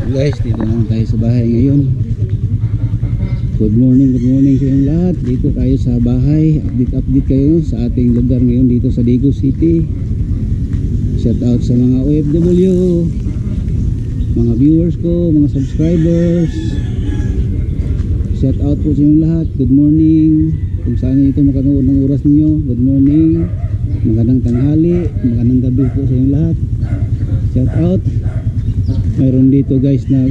Guys, dito naman tayo sa bahay ngayon. Good morning sa inyong lahat. Dito tayo sa bahay. Update kayo sa ating lugar ngayon dito sa Daegu City. Shout out sa mga OFW, mga viewers ko, mga subscribers. Shout out po sa inyong lahat. Good morning. Kung saan ito makanood ng oras niyo, good morning. Magandang tanghali, magandang gabi po sa inyong lahat. Shout out. Mayroon dito guys na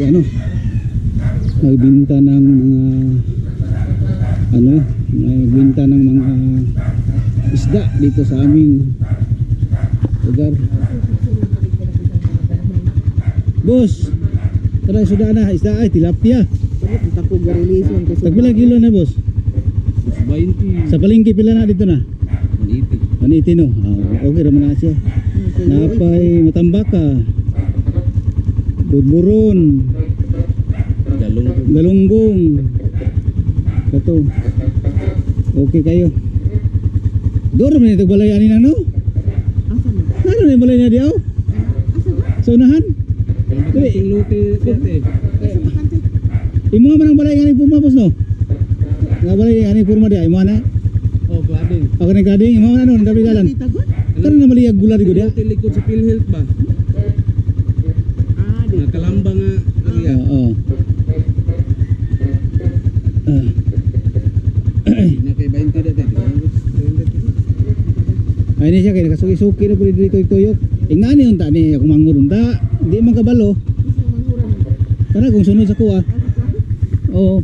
nagbinta ng mga isda dito sa aming lugar. Boss, tara sudah na isda ay tilapia. Tagbilang kilo na boss? 20. Sa palengke pila na dito na? 180 no. Okay raman na siya. Napay matambaka. Budburon, galunggong, kato. Okay kayo. Doro man ito balay ani na no? Ano na balay na diaw? Sa unahan? Imo man ang balay ani puma boss no? Nga balay ani puma dia imo na? Oh, glading. Oh, kana glading imo na no, dapat jalan. Kana na maliyag gula di ko dia. Likod sa PhilHealth ba? Kalamba nga area. Nakay 20 dati. Ay ni siya kay nakasuki-suki na pud dito tuyok. Ingani unta ni ako mangur unta, di man kabalo. Para kung sunod sa kuha. Oo.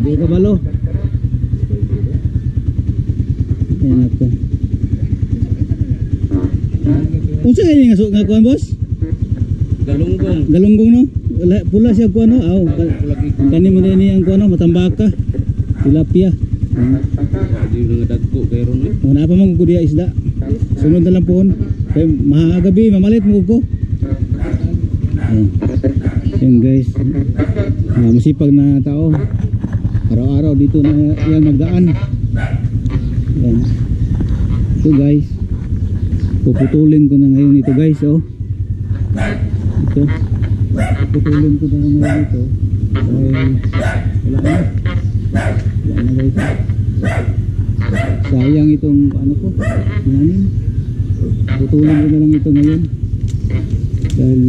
Di kabalo. Ayan ako. Unsa ini nga kuan boss? Galunggong no? Pula siya ko ano? Aw, kani mo ni ang ko ano, matambaka. Tilapia. Di nga dagko kay ron no. Wala pa man ko diya isda. Sunod na lang pohon. Kay mahagabi mamalit mo ko. Yan guys. Masipag na tao. Araw-araw dito na yan magdaan. Yan. Ito guys. Puputulin ko na ngayon ito guys oh. Ito puputulin ko na ngayon ito dahil wala na guys. Sayang itong ano ko nanin. Puputulin ko na lang ito ngayon dahil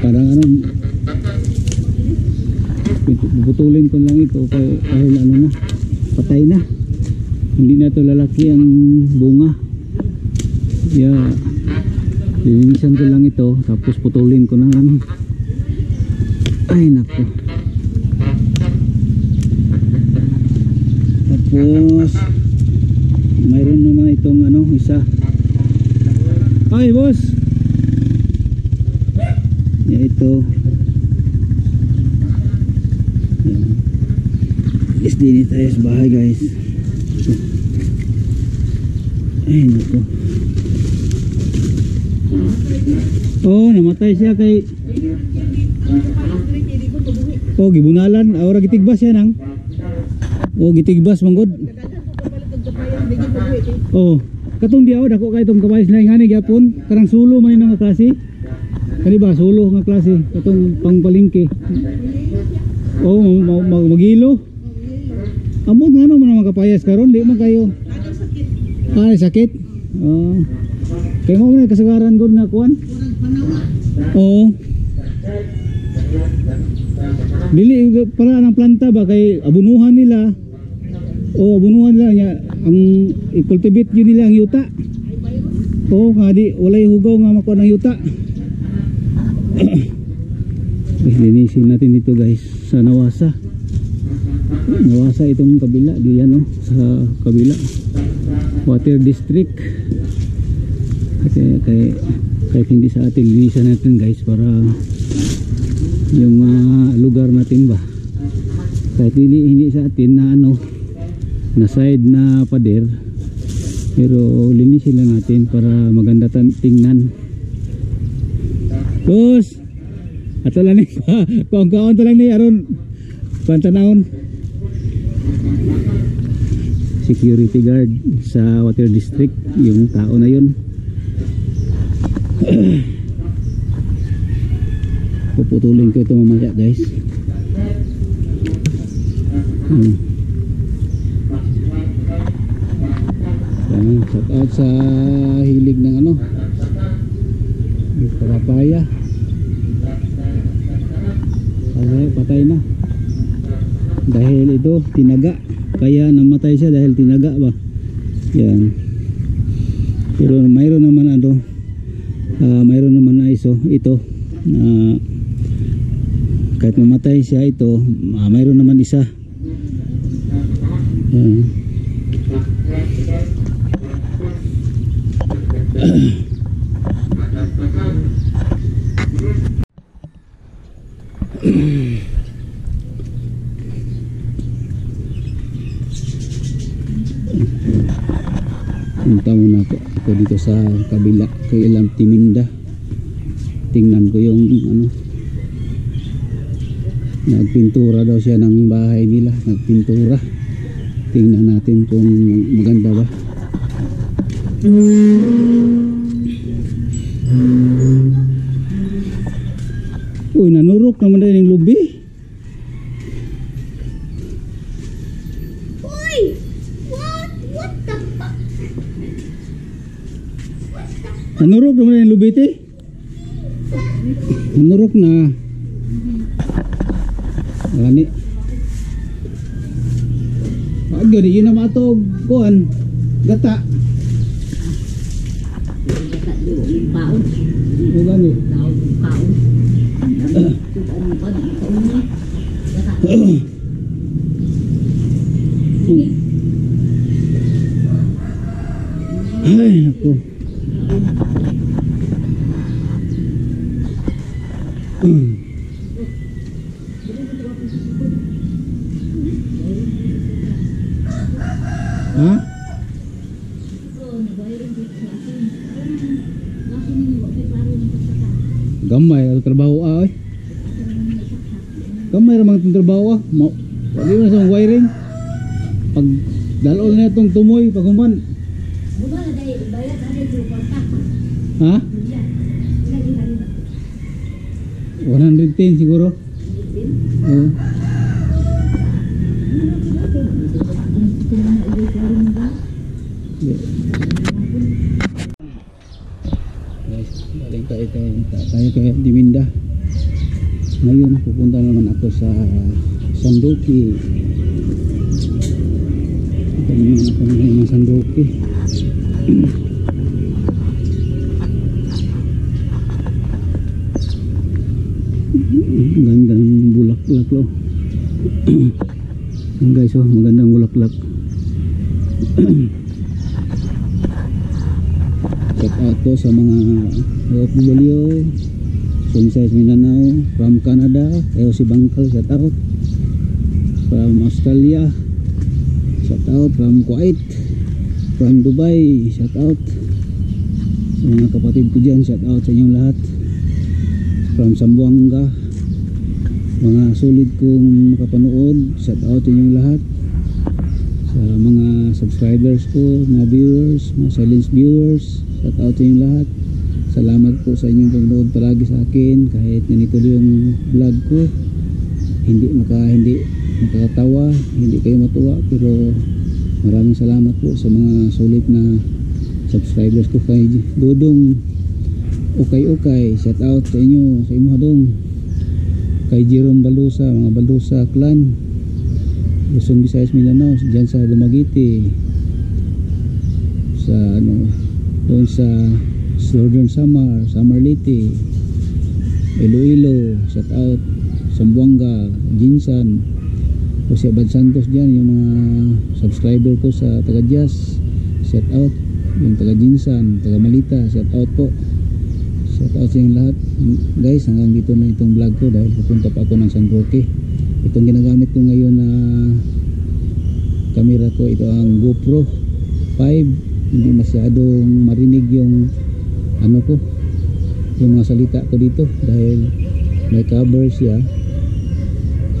parang ano puputulin ko lang ito dahil ano na patay na. Hindi na ito lalaki ang bunga. Yeah. Linisan ko lang ito. Tapos putulin ko na lang. Ay nako. Tapos mayroon naman itong ano isa. Ay boss. Yeah, ito. Is din tayo sa bahay guys. Ay nako. Oh namatay siya kay oh gibunalan ora gitigbas siya nang oh gitigbas manggod oh katong diaw dako kay tong kabayas na ngani gyapon karang sulo man nga klase kani ba sulo nga klase katong pangpalingke oh magilo amot nga no man makapayas karon di man kayo ay sakit. Oh. Kaya mo na kasagaran gud nga kuan. Oo. Dili para ng planta ba kay abunuhan nila. O abunuhan nila nya ang i-cultivate yun nila ang yuta. Oo nga di walay hugaw nga makuha ng yuta. Linisin natin dito guys sa Nawasa. Nawasa itong kabila diyan no sa kabila. Water District. Kahit hindi sa ating linisan natin guys para yung lugar natin ba kahit hindi sa atin na ano na side na pader pero linisin lang natin para maganda tingnan. Boss ato lang ni kaon to lang ni aron pantanawon security guard sa Water District yung tao na yun. Puputulin ko ito mamaya guys. Shout out sa hilig ng ano, papaya. Patay na dahil ito tinaga, kaya namatay siya dahil tinaga ba yan. Pero mayroon naman ano, mayroon naman na ito na kahit mamatay siya ito, mayroon naman isa. Punta muna ako dito sa kabila kay ilang timinda. Tingnan ko yung ano, nagpintura daw siya ng bahay nila, nagpintura. Tingnan natin kung maganda ba. Uy, nanurok naman rin yung lubi. Uy! What the fuck? Nanurok naman rin yung lubi, te. Nanurok na. Gani. Wag yun, yun na matog. Kuhan. Gata. Gata yung paon. O gani. Paon. Paon. Ay, naku. Ha? Gamay atau trabaho ay. Gamay ra mang trabaho mo. Wali man sa wiring. Pag dalol na itong tumoy paghuman. Ha? 110 siguro. Oo. Guys, balik tayo kay Diminda. Ngayon pupunta naman ako sa Sandoki. Ito naman ako ngayon ng Sandoki. Ganda ng bulaklak lo. Guys, oh, magandang bulaklak. Shout out ko sa mga OFW, Sunsay Mindanao, from Canada, si Bangkal, shout out. From Australia, shout out. From Kuwait, from Dubai, shout out. Sa mga kapatid ko dyan, shout out sa inyong lahat. From Zamboanga, mga solid kong makapanood, shout out sa inyong lahat. Sa mga subscribers ko, mga viewers, mga silent viewers, shout out sa inyong lahat. Salamat po sa inyong panonood palagi sa akin, kahit ganito yung vlog ko, hindi makakatawa, hindi kayo matuwa, pero maraming salamat po sa mga solid na subscribers ko. Kay Dodong Okay, shout out sa inyo, sa imo hadong. Kay Jerome Balusa, mga Balusa clan, Luzon, Visayas, Mindanao, dyan sa Dumaguete, sa ano, doon sa Northern Samar Leyte, Iloilo, shout out. Zamboanga, Jinsan, Jose Abad Santos, dyan yung mga subscriber ko sa taga Jazz, shout out. Yung taga Jinsan, taga Malita, shout out po. Shout out sa inyong lahat. Guys, hanggang dito na itong vlog ko dahil pupunta pa ako ng San Roque. Itong ginagamit ko ngayon na camera ko, ito ang GoPro 5. Hindi masyadong marinig yung ano ko, yung mga salita ko dito dahil may cover siya.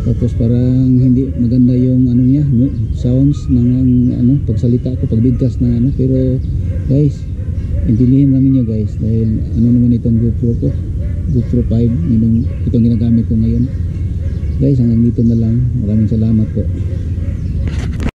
Tapos parang hindi maganda yung ano niya, sounds ng ano, pagsalita ko, pagbigkas ng ano. Pero guys, intindihin lang ninyo guys, dahil ano naman itong GoPro ko, GoPro 5, itong ginagamit ko ngayon guys. Hanggang dito na lang, maraming salamat po.